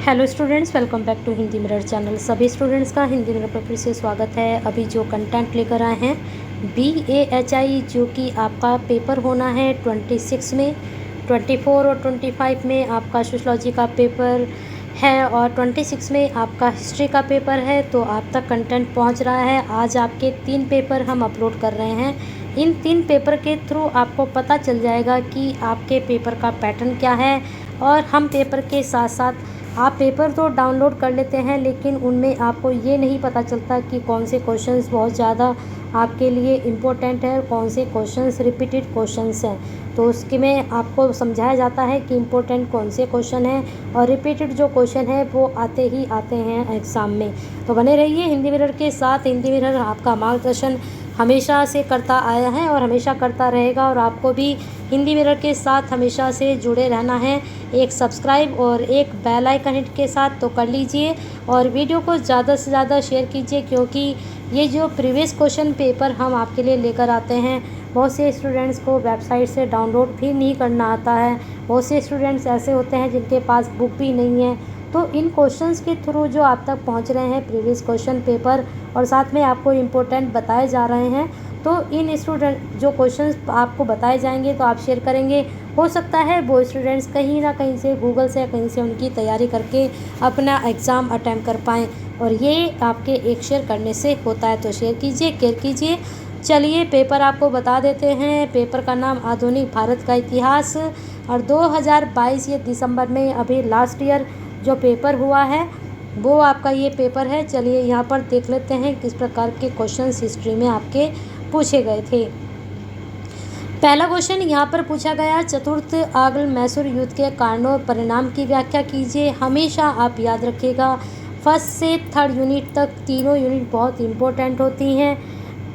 Hello students, welcome back to Hindi mirror channel. सभी students का Hindi mirror पर फिर से स्वागत है। अभी जो कंटेंट लेकर आए हैं BAHI, जो कि आपका पेपर होना है 26 में, 24 और 25 में आपका सोशलॉजी का पेपर है और 26 में आपका हिस्ट्री का पेपर है। तो आप तक कंटेंट पहुंच रहा है। आज आपके 3 पेपर हम अपलोड कर रहे हैं। इन 3 पेपर के थ्रू आपको पता चल जाएगा कि आपके पेपर का पैटर्न क्या है। और हम पेपर के साथ साथ आप पेपर तो डाउनलोड कर लेते हैं, लेकिन उनमें आपको ये नहीं पता चलता कि कौन से क्वेश्चंस बहुत ज़्यादा आपके लिए इम्पोर्टेंट है, कौन से क्वेश्चंस रिपीटेड क्वेश्चंस हैं। तो उसके में आपको समझाया जाता है कि इम्पोर्टेंट कौन से क्वेश्चन हैं और रिपीटेड जो क्वेश्चन है वो आते ही आते हैं एग्ज़ाम में। तो बने रहिए हिंदी मिरर के साथ। हिंदी मिरर आपका मार्गदर्शन हमेशा से करता आया है और हमेशा करता रहेगा, और आपको भी हिंदी मिरर के साथ हमेशा से जुड़े रहना है एक सब्सक्राइब और एक बेल आइकन हिट के साथ। तो कर लीजिए और वीडियो को ज़्यादा से ज़्यादा शेयर कीजिए, क्योंकि ये जो प्रीवियस क्वेश्चन पेपर हम आपके लिए लेकर आते हैं, बहुत से स्टूडेंट्स को वेबसाइट से डाउनलोड भी नहीं करना आता है। बहुत से स्टूडेंट्स ऐसे होते हैं जिनके पास बुक भी नहीं है। तो इन क्वेश्चंस के थ्रू जो आप तक पहुंच रहे हैं प्रीवियस क्वेश्चन पेपर, और साथ में आपको इम्पोर्टेंट बताए जा रहे हैं, तो इन स्टूडेंट जो क्वेश्चंस आपको बताए जाएंगे तो आप शेयर करेंगे। हो सकता है वो स्टूडेंट्स कहीं ना कहीं से गूगल से कहीं से उनकी तैयारी करके अपना एग्ज़ाम अटैम्प्ट कर पाएँ, और ये आपके एक शेयर करने से होता है। तो शेयर कीजिए, केयर कीजिए। चलिए पेपर आपको बता देते हैं। पेपर का नाम आधुनिक भारत का इतिहास, और 2022 ये दिसंबर में अभी लास्ट ईयर जो पेपर हुआ है वो आपका ये पेपर है। चलिए यहाँ पर देख लेते हैं किस प्रकार के क्वेश्चंस हिस्ट्री में आपके पूछे गए थे। पहला क्वेश्चन यहाँ पर पूछा गया, चतुर्थ आंग्ल मैसूर युद्ध के कारणों और परिणाम की व्याख्या कीजिए। हमेशा आप याद रखिएगा फर्स्ट से थर्ड यूनिट तक तीनों यूनिट बहुत इंपॉर्टेंट होती हैं।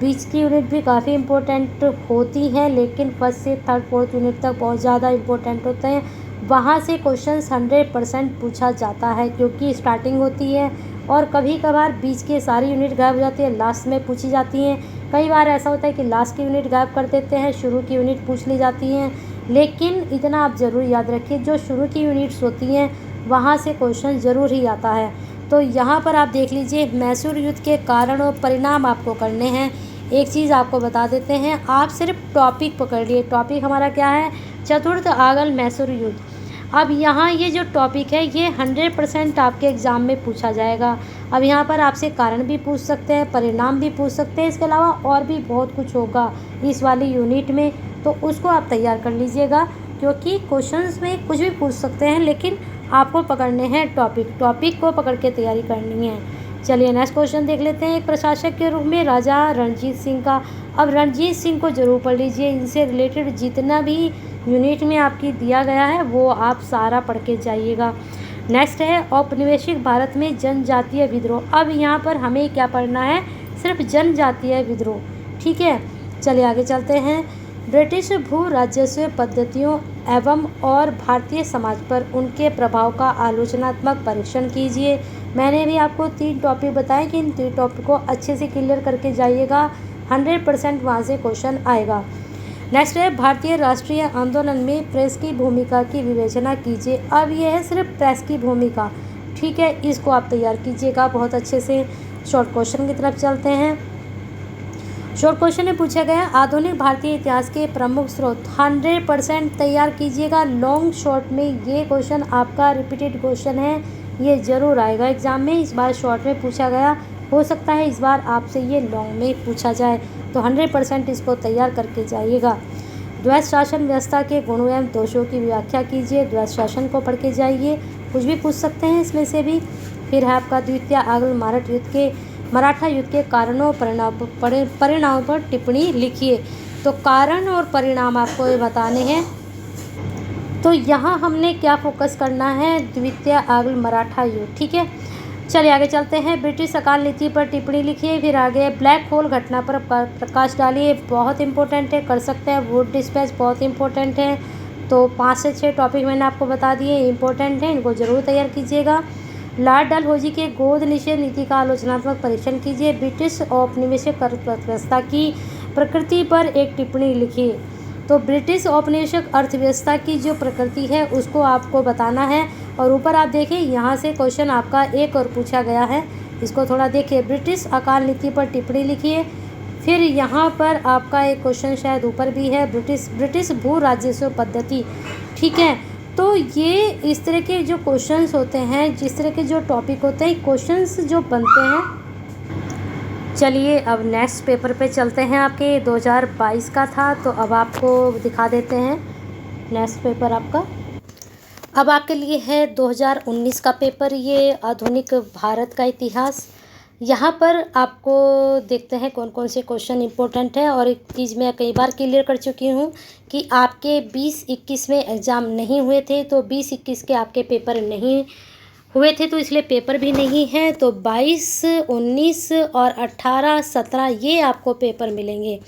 बीच की यूनिट भी काफ़ी इम्पोर्टेंट होती हैं, लेकिन फर्स्ट से थर्ड फोर्थ यूनिट तक बहुत ज़्यादा इम्पोर्टेंट होते हैं। वहाँ से क्वेश्चंस 100% पूछा जाता है, क्योंकि स्टार्टिंग होती है और कभी कभार बीच के सारी यूनिट गायब हो जाती है, लास्ट में पूछी जाती हैं। कई बार ऐसा होता है कि लास्ट की यूनिट गायब कर देते हैं, शुरू की यूनिट पूछ ली जाती हैं। लेकिन इतना आप ज़रूर याद रखिए, जो शुरू की यूनिट्स होती हैं वहाँ से क्वेश्चन ज़रूर ही आता है। तो यहाँ पर आप देख लीजिए, मैसूर युद्ध के कारण और परिणाम आपको करने हैं। एक चीज़ आपको बता देते हैं, आप सिर्फ टॉपिक पकड़ लिए। टॉपिक हमारा क्या है? चतुर्थ आंग्ल मैसूर युद्ध। अब यहाँ ये जो टॉपिक है ये 100% आपके एग्ज़ाम में पूछा जाएगा। अब यहाँ पर आपसे कारण भी पूछ सकते हैं, परिणाम भी पूछ सकते हैं, इसके अलावा और भी बहुत कुछ होगा इस वाली यूनिट में, तो उसको आप तैयार कर लीजिएगा, क्योंकि क्वेश्चंस में कुछ भी पूछ सकते हैं, लेकिन आपको पकड़ने हैं टॉपिक को पकड़ के तैयारी करनी है। चलिए नेक्स्ट क्वेश्चन देख लेते हैं। एक प्रशासक के रूप में राजा रणजीत सिंह का, अब रणजीत सिंह को जरूर पढ़ लीजिए। इनसे रिलेटेड जितना भी यूनिट में आपकी दिया गया है वो आप सारा पढ़ के जाइएगा। नेक्स्ट है औपनिवेशिक भारत में जनजातीय विद्रोह। अब यहाँ पर हमें क्या पढ़ना है? सिर्फ जनजातीय विद्रोह, ठीक है। चलिए आगे चलते हैं। ब्रिटिश भू राजस्व पद्धतियों एवं और भारतीय समाज पर उनके प्रभाव का आलोचनात्मक परीक्षण कीजिए। मैंने भी आपको 3 टॉपिक बताए कि इन 3 टॉपिक को अच्छे से क्लियर करके जाइएगा, 100% वहाँ से क्वेश्चन आएगा। नेक्स्ट है भारतीय राष्ट्रीय आंदोलन में प्रेस की भूमिका की विवेचना कीजिए। अब यह है सिर्फ प्रेस की भूमिका, ठीक है, इसको आप तैयार कीजिएगा बहुत अच्छे से। शॉर्ट क्वेश्चन की तरफ चलते हैं। शॉर्ट क्वेश्चन में पूछा गया, आधुनिक भारतीय इतिहास के प्रमुख स्रोत। 100% तैयार कीजिएगा। लॉन्ग शॉर्ट में ये क्वेश्चन आपका रिपीटेड क्वेश्चन है, ये ज़रूर आएगा एग्जाम में। इस बार शॉर्ट में पूछा गया, हो सकता है इस बार आपसे ये लॉन्ग में पूछा जाए, तो 100% इसको तैयार करके जाइएगा। द्वैत शासन व्यवस्था के गुणों एवं दोषों की व्याख्या कीजिए। द्वैत शासन को पढ़ के जाइए, कुछ भी पूछ सकते हैं इसमें से भी। फिर है आपका द्वितीय आंग्ल मराठा युद्ध के कारणों परिणामों पर टिप्पणी लिखिए। तो कारण और परिणाम आपको ये बताने हैं। तो यहाँ हमने क्या फोकस करना है? द्वितीय आंग्ल मराठा युद्ध, ठीक है। चलिए आगे चलते हैं। ब्रिटिश अकाल नीति पर टिप्पणी लिखिए। फिर आगे ब्लैक होल घटना पर प्रकाश डालिए, बहुत इंपॉर्टेंट है, कर सकते हैं। वुड डिस्पैच बहुत इंपॉर्टेंट है। तो 5 से 6 टॉपिक मैंने आपको बता दिए, इंपॉर्टेंट है, इनको ज़रूर तैयार कीजिएगा। लॉर्ड डलहौजी के गोद निषेध नीति का आलोचनात्मक परीक्षण कीजिए। ब्रिटिश औपनिवेशिक अर्थव्यवस्था की प्रकृति पर एक टिप्पणी लिखिए। तो ब्रिटिश औपनिवेशिक अर्थव्यवस्था की जो प्रकृति है उसको आपको बताना है। और ऊपर आप देखिए यहाँ से क्वेश्चन आपका एक और पूछा गया है, इसको थोड़ा देखिए। ब्रिटिश अकाल नीति पर टिप्पणी लिखिए। फिर यहाँ पर आपका एक क्वेश्चन शायद ऊपर भी है, ब्रिटिश भू राजस्व पद्धति। ठीक है, तो ये इस तरह के जो क्वेश्चंस होते हैं, जिस तरह के जो टॉपिक होते हैं, क्वेश्चंस जो बनते हैं। चलिए अब नेक्स्ट पेपर पे चलते हैं। आपके 2022 का था, तो अब आपको दिखा देते हैं नेक्स्ट पेपर आपका। अब आपके लिए है 2019 का पेपर, ये आधुनिक भारत का इतिहास। यहाँ पर आपको देखते हैं कौन कौन से क्वेश्चन इंपॉर्टेंट है। और एक चीज़ मैं कई बार क्लियर कर चुकी हूँ कि आपके 20-21 में एग्ज़ाम नहीं हुए थे, तो 20-21 के आपके पेपर नहीं हुए थे, तो इसलिए पेपर भी नहीं है। तो 22, 19 और 18, 17 ये आपको पेपर मिलेंगे।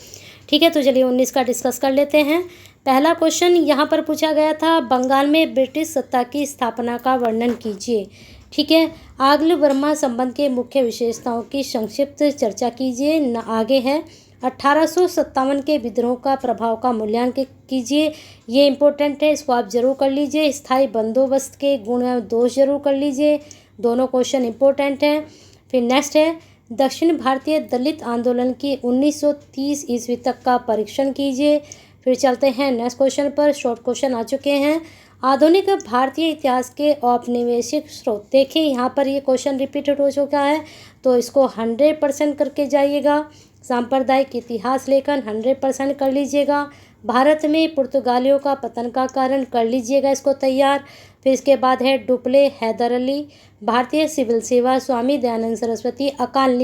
ठीक है, तो चलिए 19 का डिस्कस कर लेते हैं। पहला क्वेश्चन यहाँ पर पूछा गया था, बंगाल में ब्रिटिश सत्ता की स्थापना का वर्णन कीजिए। ठीक है, आंग्ल बर्मा संबंध के मुख्य विशेषताओं की संक्षिप्त चर्चा कीजिए। आगे है 1857 के विद्रोह का प्रभाव का मूल्यांकन कीजिए। ये इंपॉर्टेंट है, इसको आप जरूर कर लीजिए। स्थायी बंदोबस्त के गुण एवं दोष जरूर कर लीजिए, दोनों क्वेश्चन इंपॉर्टेंट हैं। फिर नेक्स्ट है, दक्षिण भारतीय दलित आंदोलन की 1930 ईस्वी तक का परीक्षण कीजिए। फिर चलते हैं नेक्स्ट क्वेश्चन पर, शॉर्ट क्वेश्चन आ चुके हैं। आधुनिक भारतीय इतिहास के औपनिवेशिक स्रोत। देखिए यहाँ पर ये क्वेश्चन रिपीटेड हो चुका है, तो इसको 100% करके जाइएगा। सांप्रदायिक इतिहास लेखन 100% कर लीजिएगा। भारत में पुर्तगालियों का पतन का कारण कर लीजिएगा इसको तैयार। फिर इसके बाद है डुप्ले, हैदर अली, भारतीय सिविल सेवा, स्वामी दयानंद सरस्वती, अकाल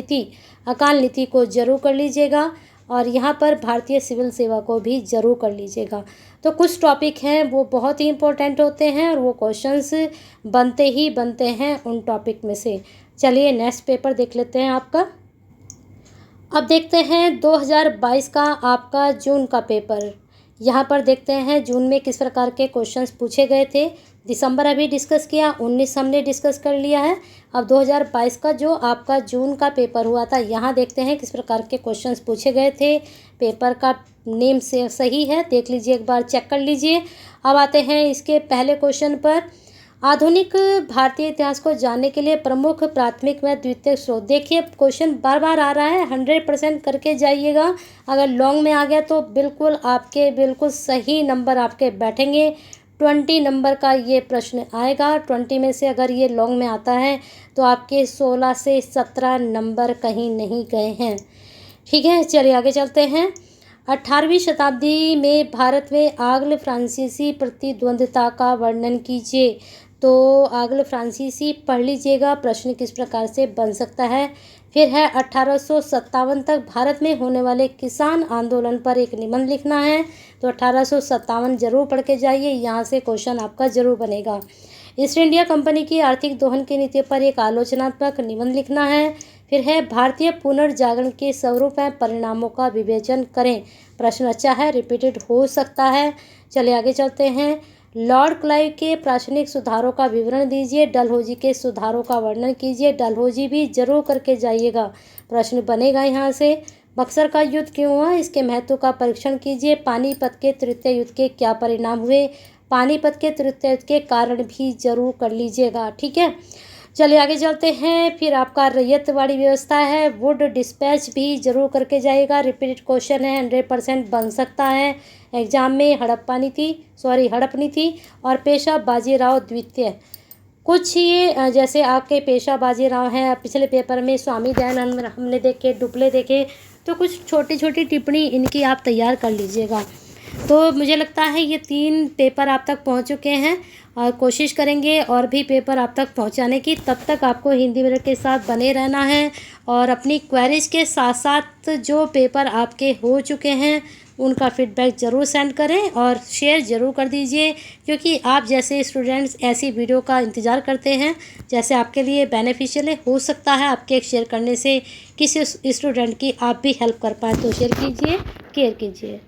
नीति को जरूर कर लीजिएगा। और यहाँ पर भारतीय सिविल सेवा को भी जरूर कर लीजिएगा। तो कुछ टॉपिक हैं वो बहुत ही इंपॉर्टेंट होते हैं और वो क्वेश्चंस बनते हैं उन टॉपिक में से। चलिए नेक्स्ट पेपर देख लेते हैं आपका। अब देखते हैं 2022 का आपका जून का पेपर। यहाँ पर देखते हैं जून में किस प्रकार के क्वेश्चंस पूछे गए थे। दिसंबर अभी डिस्कस किया, 19 हमने डिस्कस कर लिया है। अब 2022 का जो आपका जून का पेपर हुआ था, यहाँ देखते हैं किस प्रकार के क्वेश्चंस पूछे गए थे। पेपर का नेम से सही है, देख लीजिए एक बार, चेक कर लीजिए। अब आते हैं इसके पहले क्वेश्चन पर। आधुनिक भारतीय इतिहास को जानने के लिए प्रमुख प्राथमिक व द्वितीयक स्रोत। देखिए क्वेश्चन बार बार आ रहा है, 100% करके जाइएगा। अगर लॉन्ग में आ गया तो बिल्कुल सही नंबर आपके बैठेंगे। 20 नंबर का ये प्रश्न आएगा। 20 में से अगर ये लॉन्ग में आता है तो आपके 16 से 17 नंबर कहीं नहीं गए हैं। ठीक है, चलिए आगे चलते हैं। 18वीं शताब्दी में भारत में आंग्ल फ्रांसीसी प्रतिद्वंद्विता का वर्णन कीजिए। तो आंग्ल फ्रांसीसी पढ़ लीजिएगा, प्रश्न किस प्रकार से बन सकता है। फिर है 1857 तक भारत में होने वाले किसान आंदोलन पर एक निबंध लिखना है। तो 1857 जरूर पढ़ के जाइए, यहाँ से क्वेश्चन आपका जरूर बनेगा। ईस्ट इंडिया कंपनी की आर्थिक दोहन की नीति पर एक आलोचनात्मक निबंध लिखना है। फिर है भारतीय पुनर्जागरण के स्वरूप एवं परिणामों का विवेचन करें। प्रश्न अच्छा है, रिपीटेड हो सकता है। चलिए आगे चलते हैं। लॉर्ड क्लाइव के प्रशासनिक सुधारों का विवरण दीजिए। डलहौजी के सुधारों का वर्णन कीजिए। डलहौजी भी जरूर करके जाइएगा, प्रश्न बनेगा यहाँ से। बक्सर का युद्ध क्यों हुआ, इसके महत्व का परीक्षण कीजिए। पानीपत के तृतीय युद्ध के क्या परिणाम हुए, पानीपत के तृतीय युद्ध के कारण भी जरूर कर लीजिएगा। ठीक है, चलिए आगे चलते हैं। फिर आपका रैयतवाड़ी व्यवस्था है, वुड डिस्पैच भी जरूर करके जाइएगा, रिपीटेड क्वेश्चन है, 100% बन सकता है एग्जाम में। हड़प नीति और पेशा बाजीराव द्वितीय, कुछ ये जैसे आपके पेशा बाजीराव हैं, पिछले पेपर में स्वामी दयानंद हमने देखे, डुप्ले देखे, तो कुछ छोटी छोटी टिप्पणी इनकी आप तैयार कर लीजिएगा। तो मुझे लगता है ये 3 पेपर आप तक पहुंच चुके हैं और कोशिश करेंगे और भी पेपर आप तक पहुंचाने की। तब तक आपको हिंदी मिरर के साथ बने रहना है और अपनी क्वेरीज के साथ साथ जो पेपर आपके हो चुके हैं उनका फीडबैक ज़रूर सेंड करें और शेयर ज़रूर कर दीजिए, क्योंकि आप जैसे स्टूडेंट्स ऐसी वीडियो का इंतज़ार करते हैं जैसे आपके लिए बेनिफिशियल हो सकता है आपके शेयर करने से किसी स्टूडेंट की आप भी हेल्प कर पाएँ। तो शेयर कीजिए, केयर कीजिए।